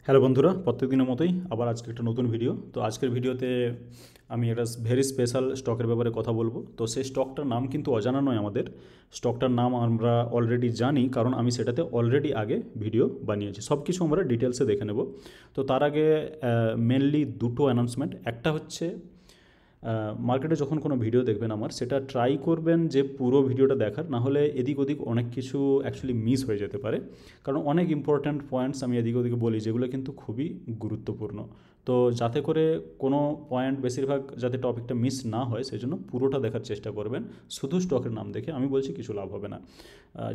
Hello বন্ধুরা, প্রত্যেকদিনের মতোই আবার আজকে একটা নতুন ভিডিও। তো আজকের ভিডিওতে আমি একটা ভেরি স্পেশাল স্টকের ব্যাপারে কথা বলবো। তো সেই স্টকটার নাম কিন্তু অজানা নয় আমাদের। স্টকটার নাম আমরা অলরেডি জানি, কারণ আমি সেটাতে অলরেডি আগে ভিডিও বানিয়েছি। সব কিছু আমরা ডিটেলসে দেখে নেব। তো তার আগে মেনলি দুটো অ্যানাউন্সমেন্ট। একটা হচ্ছে মার্কেটে যখন কোনো ভিডিও দেখবেন আমার, সেটা ট্রাই করবেন যে পুরো ভিডিওটা দেখার, না হলে এদিক ওদিক অনেক কিছু অ্যাকচুয়ালি মিস হয়ে যেতে পারে। কারণ অনেক ইম্পর্ট্যান্ট পয়েন্টস আমি এদিক ওদিকে বলি, যেগুলো কিন্তু খুবই গুরুত্বপূর্ণ। তো যাতে করে কোনো পয়েন্ট বেশিরভাগ যাতে টপিকটা মিস না হয়, সেই জন্য পুরোটা দেখার চেষ্টা করবেন। শুধু স্টকের নাম দেখে আমি বলছি কিছু লাভ হবে না।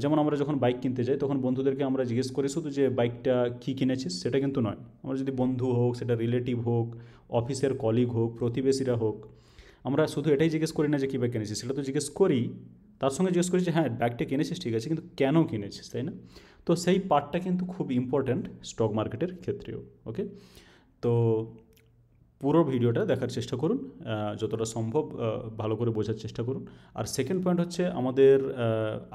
যেমন আমরা যখন বাইক কিনতে যাই, তখন বন্ধুদেরকে আমরা জিজ্ঞেস করি শুধু যে বাইকটা কী কিনেছিস, সেটা কিন্তু নয়। আমরা যদি বন্ধু হোক, সেটা রিলেটিভ হোক, অফিসের কলিগ হোক, প্রতিবেশীরা হোক, আমরা শুধু এটাই জিজ্ঞেস করি না যে কী ব্যাগ কিনেছিস, সেটা তো জিজ্ঞেস করি। তার সঙ্গে জিজ্ঞেস করি যে হ্যাঁ ব্যাগটা কিনেছিস ঠিক আছে, কিন্তু কেন কিনেছিস, তাই না? তো সেই পার্টটা কিন্তু খুব ইম্পর্ট্যান্ট স্টক মার্কেটের ক্ষেত্রেও। ওকে, তো পুরো ভিডিওটা দেখার চেষ্টা করুন, যতটা সম্ভব ভালো করে বোঝার চেষ্টা করুন। আর সেকেন্ড পয়েন্ট হচ্ছে, আমাদের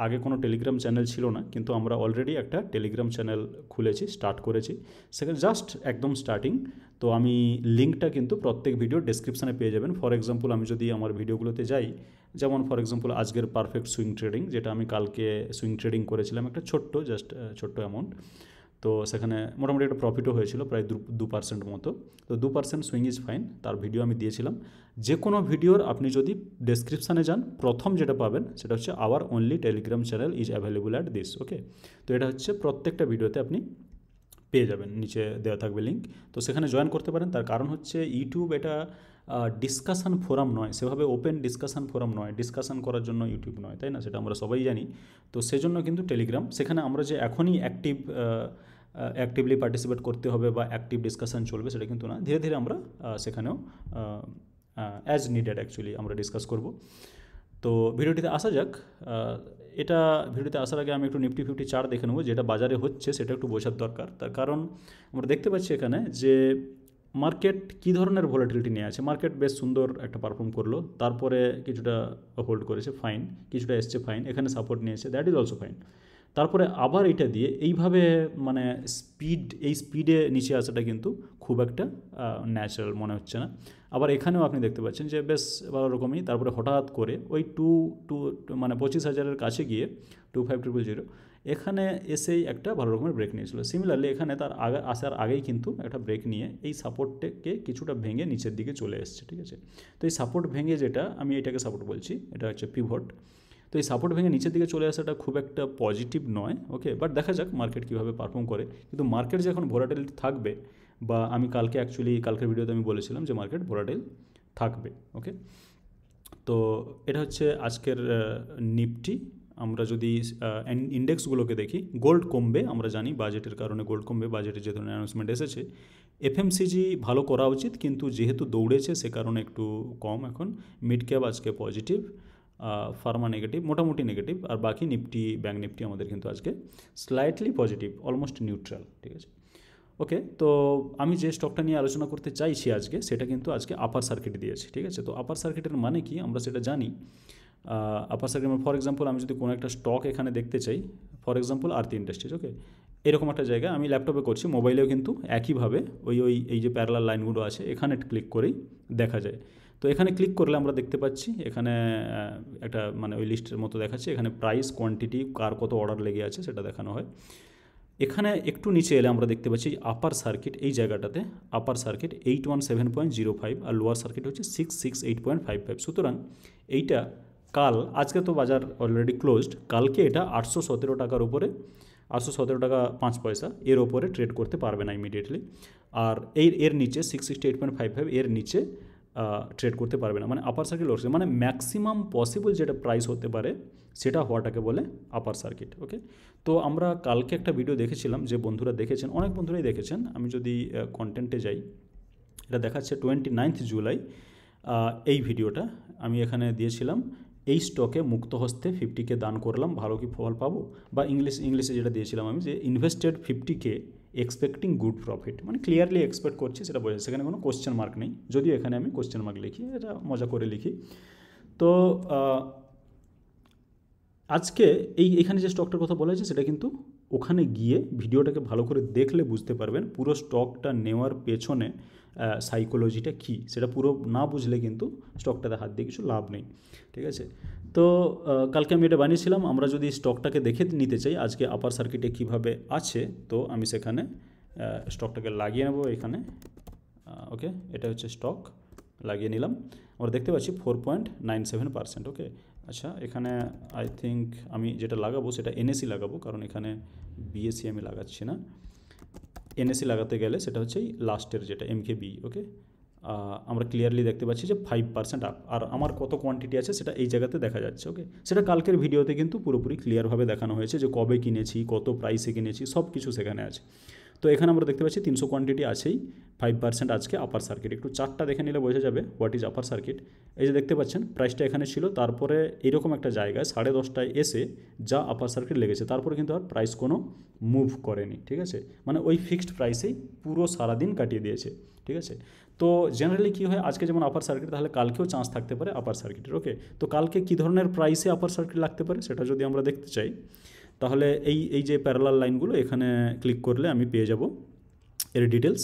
আগে কোনো টেলিগ্রাম চ্যানেল ছিল না, কিন্তু আমরা অলরেডি একটা টেলিগ্রাম চ্যানেল খুলেছি, স্টার্ট করেছি। সেখানে জাস্ট একদম স্টার্টিং। তো আমি লিঙ্কটা কিন্তু প্রত্যেক ভিডিও ডেসক্রিপশানে পেয়ে যাবেন। ফর এক্সাম্পল, আমি যদি আমার ভিডিওগুলোতে যাই, যেমন ফর এক্সাম্পল আজকের পারফেক্ট সুইং ট্রেডিং, যেটা আমি কালকে সুইং ট্রেডিং করেছিলাম, একটা ছোট্ট অ্যামাউন্ট। তো সেখানে মোটামুটি একটা প্রফিটও হয়েছিল, প্রায় 2% মতো। তো 2% সুইং ইজ ফাইন, তার ভিডিও আমি দিয়েছিলাম। যে কোনো ভিডিওর আপনি যদি ডেসক্রিপশানে যান, প্রথম যেটা পাবেন সেটা হচ্ছে our only telegram channel is available at this. Okay, তো এটা হচ্ছে প্রত্যেকটা ভিডিওতে আপনি পেয়ে যাবেন, নিচে দেওয়া থাকবে লিঙ্ক। তো সেখানে জয়েন করতে পারেন। তার কারণ হচ্ছে ইউটিউব এটা ডিসকাশান ফোরাম নয়, সেভাবে ওপেন ডিসকাশান ফোরাম নয়, ডিসকাশান করার জন্য ইউটিউব নয়, তাই না? সেটা আমরা সবাই জানি। তো সেজন্য কিন্তু টেলিগ্রাম, সেখানে আমরা যে এখনই অ্যাক্টিভলি পার্টিসিপেট করতে হবে বা অ্যাক্টিভ ডিসকাশান চলবে, সেটা কিন্তু না। ধীরে ধীরে আমরা সেখানেও অ্যাজ নিডেড অ্যাকচুয়ালি আমরা ডিসকাস করব। তো ভিডিওটিতে আসা যাক। এটা ভিডিওতে আসার আগে আমি একটু নিফটি ফিফটি চার্ট দেখে নেবো, যেটা বাজারে হচ্ছে সেটা একটু বোঝার দরকার। তার কারণ আমরা দেখতে পাচ্ছি এখানে যে মার্কেট কী ধরনের ভলাটিলিটি নিয়ে আছে। মার্কেট বেশ সুন্দর একটা পারফর্ম করলো, তারপরে কিছুটা হোল্ড করেছে, ফাইন। কিছুটা এসছে, ফাইন। এখানে সাপোর্ট নিয়েছে, দ্যাট ইজ অলসো ফাইন। তারপরে আবার এটা দিয়ে এইভাবে মানে এই স্পিডে নিচে আসাটা কিন্তু খুব একটা ন্যাচারাল মনে হচ্ছে না। আবার এখানেও আপনি দেখতে পাচ্ছেন যে বেশ ভালো রকমই, তারপরে হঠাৎ করে ওই মানে 25,000-এর কাছে গিয়ে 25,000 এখানে এসেই একটা ভালো রকমের ব্রেক নিয়েছিল। সিমিলারলি এখানে তার আগে আসার আগেই কিন্তু একটা ব্রেক নিয়ে এই সাপোর্টটাকে কিছুটা ভেঙে নিচের দিকে চলে এসছে, ঠিক আছে? তো এই সাপোর্ট ভেঙে, যেটা আমি এটাকে সাপোর্ট বলছি, এটা হচ্ছে পিভট। তো এই সাপোর্ট ভেঙে নিচের দিকে চলে আসাটা খুব একটা পজিটিভ নয়। ওকে, বাট দেখা যাক মার্কেট কীভাবে পারফর্ম করে। কিন্তু মার্কেট যে এখন ভোলাটাইল থাকবে, বা আমি কালকের ভিডিওতে আমি বলেছিলাম যে মার্কেট ভোলাটাইল থাকবে। ওকে, তো এটা হচ্ছে আজকের নিফটি। আমরা যদি ইন্ডেক্সগুলোকে দেখি, গোল্ড কমবে, আমরা জানি বাজেটের কারণে গোল্ড কমবে, বাজেটের যে ধরনের অ্যানাউন্সমেন্ট এসেছে। এফএমসিজি ভালো করা উচিত, কিন্তু যেহেতু দৌড়েছে সে কারণে একটু কম এখন। মিড ক্যাপ আজকে পজিটিভ, ফার্মা নেগেটিভ, মোটামুটি নেগেটিভ। আর বাকি নিফটি, ব্যাঙ্ক নিফটি আমাদের কিন্তু আজকে স্লাইটলি পজিটিভ, অলমোস্ট নিউট্রাল, ঠিক আছে? ওকে, তো আমি যে স্টকটা নিয়ে আলোচনা করতে চাইছি আজকে, সেটা কিন্তু আজকে আপার সার্কিট দিয়েছে, ঠিক আছে? তো আপার সার্কিটের মানে কি আমরা সেটা জানি। আপার সার্কিট ফর এক্সাম্পল, আমি যদি কোনো একটা স্টক এখানে দেখতে চাই, ফর এক্সাম্পল আরতি ইন্ডাস্ট্রিজ। ওকে, এরকম একটা জায়গা আমি ল্যাপটপে করছি, মোবাইলেও কিন্তু একইভাবে এই যে প্যারালাল লাইনগুলো আছে এখানে ক্লিক করেই দেখা যায়। তো এখানে ক্লিক করলে আমরা দেখতে পাচ্ছি এখানে একটা মানে ওই লিস্টের মতো দেখাচ্ছে। এখানে প্রাইস, কোয়ান্টিটি, কার কত অর্ডার লেগে আছে সেটা দেখানো হয়। এখানে একটু নিচে এলে আমরা দেখতে পাচ্ছি আপার সার্কিট, এই জায়গাটাতে আপার সার্কিট 817.05, আর লোয়ার সার্কিট হচ্ছে 668.55। সুতরাং এইটা আজকে তো বাজার অলরেডি ক্লোজড, কালকে এটা 817 টাকার উপরে, 817 টাকা 5 পয়সা এর ওপরে ট্রেড করতে পারবে না ইমিডিয়েটলি। আর এর নিচে 668.55, এর নিচে ট্রেড করতে পারবে না। মানে আপার সার্কিট, লোয়ার সার্কিট, মানে ম্যাক্সিমাম পসিবল যেটা প্রাইস হতে পারে সেটা হওয়াটাকে বলে আপার সার্কিট। ওকে, তো আমরা কালকে একটা ভিডিও দেখেছিলাম, যে বন্ধুরা দেখেছেন, অনেক বন্ধুরাই দেখেছেন। আমি যদি কন্টেন্টে যাই, এটা দেখাচ্ছে 29 জুলাই। এই ভিডিওটা আমি এখানে দিয়েছিলাম, এই স্টকে মুক্ত হস্তে 50K দান করলাম, ভালো কি ফল পাবো? বা ইংলিশে যেটা দিয়েছিলাম আমি, যে invested 50K expecting good profit, মানে ক্লিয়ারলি এক্সপেক্ট করছি সেটা বোঝা, সেখানে কোনো কোশ্চেন মার্ক নেই। যদিও এখানে আমি কোশ্চেন মার্ক লিখি, এটা মজা করে লিখি। তো আজকে এখানে যে স্টকটার কথা বলা হয়েছে সেটা কিন্তু ওখানে গিয়ে ভিডিওটাকে ভালো করে দেখলে বুঝতে পারবেন পুরো স্টকটা নেওয়ার পেছনে সাইকোলজিটা কী, সেটা পুরো না বুঝলে কিন্তু স্টকটাতে হাত দিয়ে কিছু লাভ নেই। ঠিক আছে, তো কালকে আমি এটা বানিয়েছিলাম। আমরা যদি স্টকটাকে দেখে নিতে চাই আজকে আপার সার্কিটে কীভাবে আছে, তো আমি সেখানে স্টকটাকে লাগিয়ে নেব এখানে। ওকে, এটা হচ্ছে স্টক, লাগিয়ে নিলাম। আমরা দেখতে পাচ্ছি 4.97%। ওকে, আচ্ছা, এখানে আই থিঙ্ক আমি যেটা লাগাবো সেটা এনএসি লাগাবো, কারণ এখানে বিএসসি আমি লাগাচ্ছি না। এনএসি লাগাতে গেলে সেটা হচ্ছে এই লাস্টের যেটা এমকেবি। ওকে, আমরা ক্লিয়ারলি দেখতে পাচ্ছি যে 5% আপ, আর আমার কত কোয়ান্টিটি আছে সেটা এই জায়গাতে দেখা যাচ্ছে। ওকে, সেটা কালকের ভিডিওতে কিন্তু পুরোপুরি ক্লিয়ারভাবে দেখানো হয়েছে যে কবে কিনেছি, কত প্রাইসে কিনেছি, সব কিছু সেখানে আছে। তো এখানে আমরা দেখতে পাচ্ছি 300 কোয়ান্টিটি আছেই, 5% আজকে আপার সার্কিট। একটু চার্টটা দেখে নিলে বোঝা যাবে হোয়াট ইজ আপার সার্কিট। এই যে দেখতে পাচ্ছেন প্রাইসটা এখানে ছিল, তারপরে এরকম একটা জায়গায় 10:30টায় এসে যা আপার সার্কিট লেগেছে, তারপরে কিন্তু আর প্রাইস কোনো মুভ করেনি। ঠিক আছে, মানে ওই ফিক্সড প্রাইসেই পুরো সারাদিন কাটিয়ে দিয়েছে। ঠিক আছে, তো জেনারেলি কী হয়, আজকে যেমন আপার সার্কিট, তাহলে কালকেও চান্স থাকতে পারে আপার সার্কিটের। ওকে, তো কালকে কী ধরনের প্রাইসে আপার সার্কিট লাগতে পারে সেটা যদি আমরা দেখতে চাই, তাহলে এই যে প্যারালাল লাইনগুলো এখানে ক্লিক করলে আমি পেয়ে যাব এর ডিটেলস।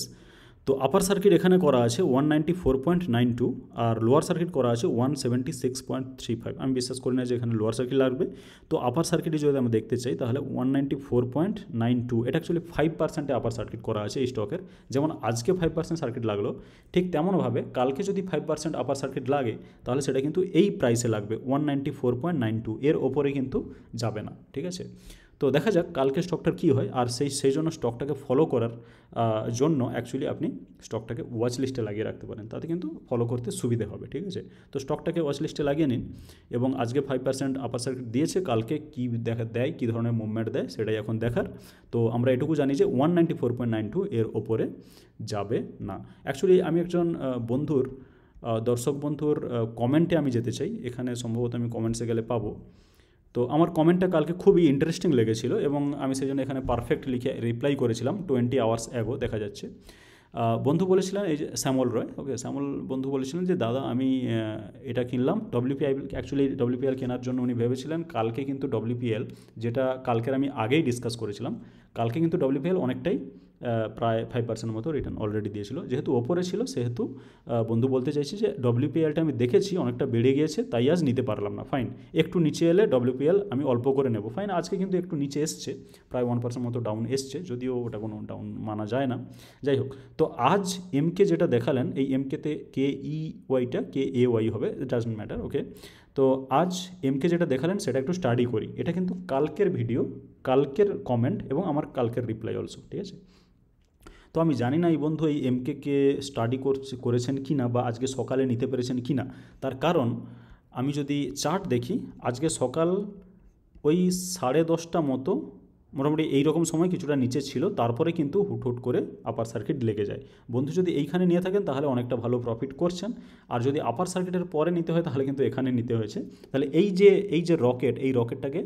তো আপার সার্কিট এখানে করা আছে 194.92, আর লোয়ার সার্কিট করা আছে 176.35। আমি বিশ্বাস করি না যে এখানে লোয়ার সার্কিট লাগবে। তো আপার সার্কিটে যদি আমরা দেখতে চাই তাহলে 194.92, এটা অ্যাকচুয়ালি 5%-এ আপার সার্কিট করা আছে এই স্টকের। যেমন আজকে 5% সার্কিট লাগলো, ঠিক তেমনভাবে কালকে যদি 5% আপার সার্কিট লাগে তাহলে সেটা কিন্তু এই প্রাইসে লাগবে 194.92, এর ওপরে কিন্তু যাবে না। ঠিক আছে, তো দেখা যাক কালকে স্টকটার কী হয়। আর সেই জন্য স্টকটাকে ফলো করার জন্য অ্যাকচুয়ালি আপনি স্টকটাকে ওয়াচ লিস্টে লাগিয়ে রাখতে পারেন, তাতে কিন্তু ফলো করতে সুবিধে হবে। ঠিক আছে, তো স্টকটাকে ওয়াচ লিস্টে লাগিয়ে নিন, এবং আজকে 5% আপার সার্কিট দিয়েছে, কালকে কী দেয়, কী ধরনের মুভমেন্ট দেয় সেটাই এখন দেখার। তো আমরা এটুকু জানি যে 194.92 এর ওপরে যাবে না। অ্যাকচুয়ালি আমি একজন দর্শক বন্ধুর কমেন্টে আমি যেতে চাই, এখানে সম্ভবত আমি কমেন্টসে গেলে পাবো। তো আমার কমেন্টটা কালকে খুবই ইন্টারেস্টিং লেগেছিল, এবং আমি সেই জন্য এখানে পারফেক্ট লিখে রিপ্লাই করেছিলাম 20 আওয়ার্স অ্যাগো। দেখা যাচ্ছে বন্ধু বলেছিলেন, এই যে শ্যামল রয়। ওকে, শ্যামল বন্ধু বলেছিলেন যে দাদা আমি এটা কিনলাম WPI। অ্যাকচুয়ালি WPL কেনার জন্য উনি ভেবেছিলেন। কালকে কিন্তু WPL, যেটা কালকের আমি আগেই ডিসকাস করেছিলাম, কালকে কিন্তু WPL অনেকটাই প্রায় 5% মতো রিটার্ন অলরেডি দিয়েছিল। যেহেতু ওপরে ছিল সেহেতু বন্ধু বলতে চাইছি যে WPLটা আমি দেখেছি অনেকটা বেড়ে গিয়েছে, তাই আজ নিতে পারলাম না। ফাইন, একটু নিচে এলে WPL আমি অল্প করে নেব। ফাইন, আজকে কিন্তু একটু নিচে এসছে, প্রায় 1% মতো ডাউন এসছে, যদিও ওটা কোনো ডাউন মানা যায় না। যাই হোক, তো আজ এমকে যেটা দেখালেন, এই এমকেতে KEYটা KAY হবে, ডাজন্ট ম্যাটার। ওকে, তো আজ এমকে যেটা দেখালেন সেটা একটু স্টাডি করি। এটা কিন্তু কালকের ভিডিও, কালকের কমেন্ট এবং আমার কালকের রিপ্লাই অলসো। ঠিক আছে, তো আমি জানি না এই বন্ধু এই এমকে স্টাডি করেছেন কি না, বা আজকে সকালে নিতে পেরেছেন কি না। তার কারণ আমি যদি চার্ট দেখি, আজকে সকাল ওই 10:30 মতো মোটামুটি এইরকম সময় কিছুটা নিচে ছিল, তারপরে কিন্তু হুট করে আপার সার্কিট লেগে যায়। বন্ধু যদি এইখানে নিয়ে থাকেন তাহলে অনেকটা ভালো প্রফিট করছেন, আর যদি আপার সার্কিটের পরে নিতে হয় তাহলে কিন্তু এখানে নিতে হয়েছে। তাহলে এই যে রকেট, এই রকেটটাকে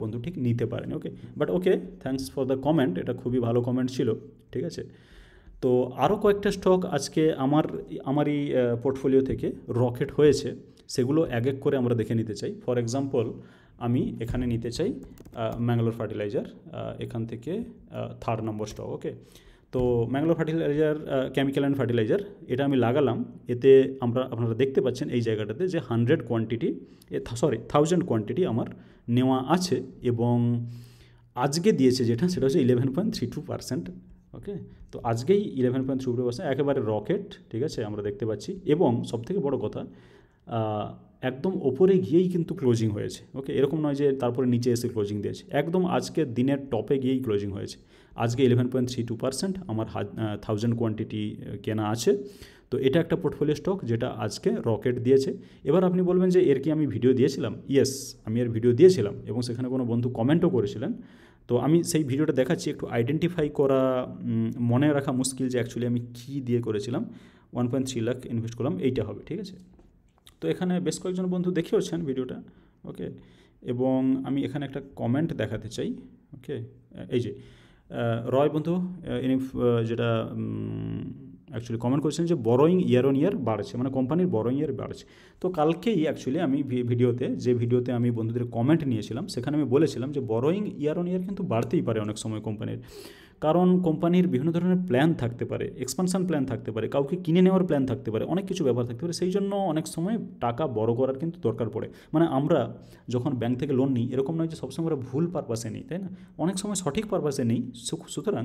বন্ধু ঠিক নিতে পারেন। Okay, but okay, thanks for the comment, এটা খুবই ভালো কমেন্ট ছিল। ঠিক আছে, তো আরও কয়েকটা স্টক আজকে আমারই পোর্টফোলিও থেকে রকেট হয়েছে, সেগুলো এক এক করে আমরা দেখে নিতে চাই। ফর এক্সাম্পল, আমি এখানে নিতে চাই ম্যাঙ্গালোর ফার্টিলাইজার, এখান থেকে 3rd নম্বর স্টক। ওকে, তো Mangalore fertiliser, chemical and fertiliser, এটা আমি লাগালাম। এতে আপনারা দেখতে পাচ্ছেন এই জায়গাটাতে যে 1000 কোয়ান্টিটি আমার নেওয়া আছে, এবং আজকে দিয়েছে যেটা, সেটা হচ্ছে 11.32%। ওকে, তো আজকেই 11.32%, একেবারে রকেট। ঠিক আছে, আমরা দেখতে পাচ্ছি, এবং সবথেকে বড় কথা একদম ওপরে গিয়েই কিন্তু ক্লোজিং হয়েছে। ওকে, এরকম নয় যে তারপরে নিচে এসে ক্লোজিং দিয়েছে, একদম আজকে দিনের টপে গিয়েই ক্লোজিং হয়েছে। আজকে 11.32% আমার 1000 কোয়ান্টিটি কেনা আছে। তো এটা একটা পোর্টফোলিও স্টক যেটা আজকে রকেট দিয়েছে। এবার আপনি বলবেন যে এর কি আমি ভিডিও দিয়েছিলাম? ইয়েস, আমি এর ভিডিও দিয়েছিলাম, এবং সেখানে কোনো বন্ধু কমেন্টও করেছিলেন। তো আমি সেই ভিডিওটা দেখাচ্ছি, একটু আইডেন্টিফাই করা মনে রাখা মুশকিল যে অ্যাকচুয়ালি আমি কী দিয়ে করেছিলাম। 1.3 লাখ ইনভেস্ট করলাম, এইটা হবে। ঠিক আছে, তো এখানে বেশ কয়েকজন বন্ধু দেখেওছেন ভিডিওটা। ওকে, এবং আমি এখানে একটা কমেন্ট দেখাতে চাই। ওকে, এই যে রয় বন্ধু, ইনি যেটা অ্যাকচুয়ালি কমেন্ট করেছেন যে বরোয়িং ইয়ার অন ইয়ার বাড়ছে, মানে কোম্পানির বরোয়িং ইয়ার বাড়ছে। তো কালকেই অ্যাকচুয়ালি আমি ভিডিওতে আমি বন্ধুদের কমেন্ট নিয়েছিলাম, সেখানে আমি বলেছিলাম যে বরোয়িং ইয়ার অন ইয়ার কিন্তু বাড়তেই পারে অনেক সময় কোম্পানির, কারণ কোম্পানির বিভিন্ন ধরনের প্ল্যান থাকতে পারে, এক্সপানশন প্ল্যান থাকতে পারে, কাউকে কিনে নেওয়ার প্ল্যান থাকতে পারে, অনেক কিছু ব্যাপার থাকতে পারে। সেই জন্য অনেক সময় টাকা বড় করার কিন্তু দরকার পড়ে। মানে আমরা যখন ব্যাংক থেকে লোন নিই, এরকম নয় যে সবসময় আমরা ভুল পারপাসে নিই, তাই না? অনেক সময় সঠিক পারপাসে নিই। সুতরাং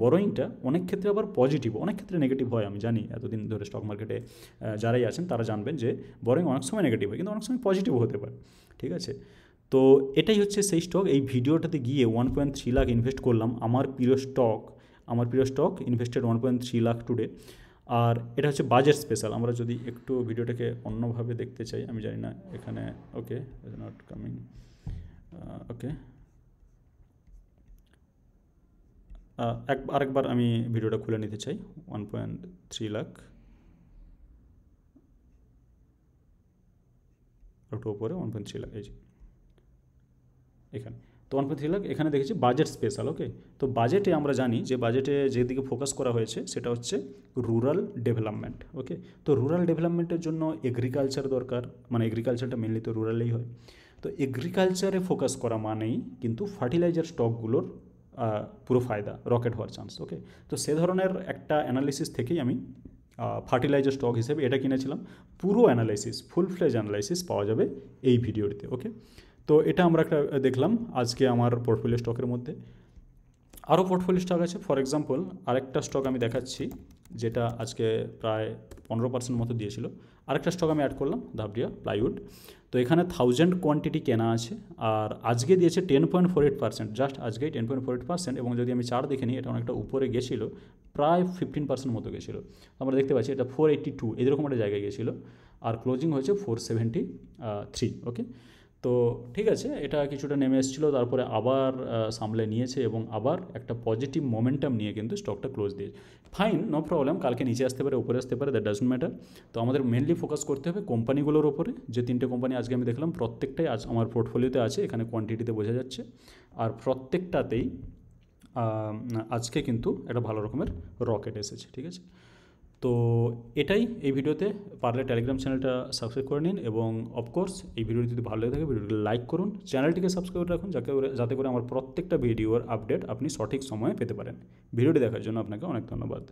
বরোয়িংটা অনেক ক্ষেত্রে আবার পজিটিভ, অনেক ক্ষেত্রে নেগেটিভ হয়। আমি জানি, এতদিন ধরে স্টক মার্কেটে যারাই আছেন তারা জানবেন যে বরোয়িং অনেক সময় নেগেটিভ হয়, কিন্তু অনেক সময় পজিটিভও হতে পারে, ঠিক আছে? তো এটাই হচ্ছে সেই স্টক। এই ভিডিওটাতে গিয়ে 1.3 লাখ ইনভেস্ট করলাম। আমার প্রিয় স্টক ইনভেস্টেড 1.3 লাখ টুডে। আর এটা হচ্ছে বাজেট স্পেশাল। আমরা যদি একটু ভিডিওটাকে অন্যভাবে দেখতে চাই, আমি জানি না এখানে, ওকে নট কামিং, ওকে আরেকবার আমি ভিডিওটা খুলে নিতে চাই। 1.3 লাখ একটু ওপরে 1.3 লাখ, এই যে এখানে। তো 1.3 লাখ এখানে দেখেছি বাজেট স্পেশাল। ওকে, তো বাজেটে আমরা জানি যে বাজেটে যেদিকে ফোকাস করা হয়েছে সেটা হচ্ছে রুরাল ডেভেলপমেন্ট। ওকে, তো রুরাল ডেভেলপমেন্টের জন্য এগ্রিকালচার দরকার, মানে এগ্রিকালচারটা মেনলি তো রুরালেই হয়। তো এগ্রিকালচারে ফোকাস করা মানেই কিন্তু ফার্টিলাইজার স্টকগুলোর পুরো ফায়দা, রকেট হওয়ার চান্স। ওকে, তো সে ধরনের একটা অ্যানালিসিস থেকেই আমি ফার্টিলাইজার স্টক হিসেবে এটা কিনেছিলাম। পুরো অ্যানালাইসিস, ফুল ফ্লেজ অ্যানালাইসিস পাওয়া যাবে এই ভিডিওটিতে। ওকে, তো এটা আমরা একটা দেখলাম আজকে আমার পোর্টফোলিও স্টকের মধ্যে। আরও পোর্টফোলিও স্টক আছে। ফর এক্সাম্পল আরেকটা স্টক আমি দেখাচ্ছি যেটা আজকে প্রায় 15% মতো দিয়েছিল। আরেকটা স্টক আমি অ্যাড করলাম, ধাপড়িয়া প্লাইউড। তো এখানে 1000 কোয়ান্টিটি কেনা আছে, আর আজকে দিয়েছে 10.48%, জাস্ট আজকেই 10.48%। এবং যদি আমি চার্ট দেখে নিই, এটা অনেকটা উপরে গেছিলো, প্রায় 15% মতো গেছিলো। আমরা দেখতে পাচ্ছি এটা 482 এরকম একটা জায়গায় গেছিলো, আর ক্লোজিং হয়েছে 473। ওকে, তো ঠিক আছে, এটা কিছুটা নেমে এসেছিলো, তারপরে আবার সামলে নিয়েছে এবং আবার একটা পজিটিভ মোমেন্টাম নিয়ে কিন্তু স্টকটা ক্লোজ দিয়েছে। ফাইন, নো প্রবলেম, কালকে নিচে আসতে পারে, উপরে আসতে পারে, দ্যাট ডাজন্ট ম্যাটার। তো আমাদের মেনলি ফোকাস করতে হবে কোম্পানিগুলোর ওপরে। যে 3টে কোম্পানি আজকে আমি দেখলাম, প্রত্যেকটাই আজ আমার পোর্টফোলিওতে আছে, এখানে কোয়ান্টিটিতে বোঝা যাচ্ছে। আর প্রত্যেকটাতেই আজকে কিন্তু একটা ভালো রকমের রকেট এসেছে, ঠিক আছে? তো এটাই এই ভিডিওতে। পারলে টেলিগ্রাম চ্যানেলটা সাবস্ক্রাইব করে নিন, এবং অফকোর্স এই ভিডিওটি যদি ভালো লেগে থাকে ভিডিওটিকে লাইক করুন, চ্যানেলটিকে সাবস্ক্রাইব করে রাখুন, যাতে করে আমার প্রত্যেকটা ভিডিওর আপডেট আপনি সঠিক সময়ে পেতে পারেন। ভিডিওটি দেখার জন্য আপনাকে অনেক ধন্যবাদ।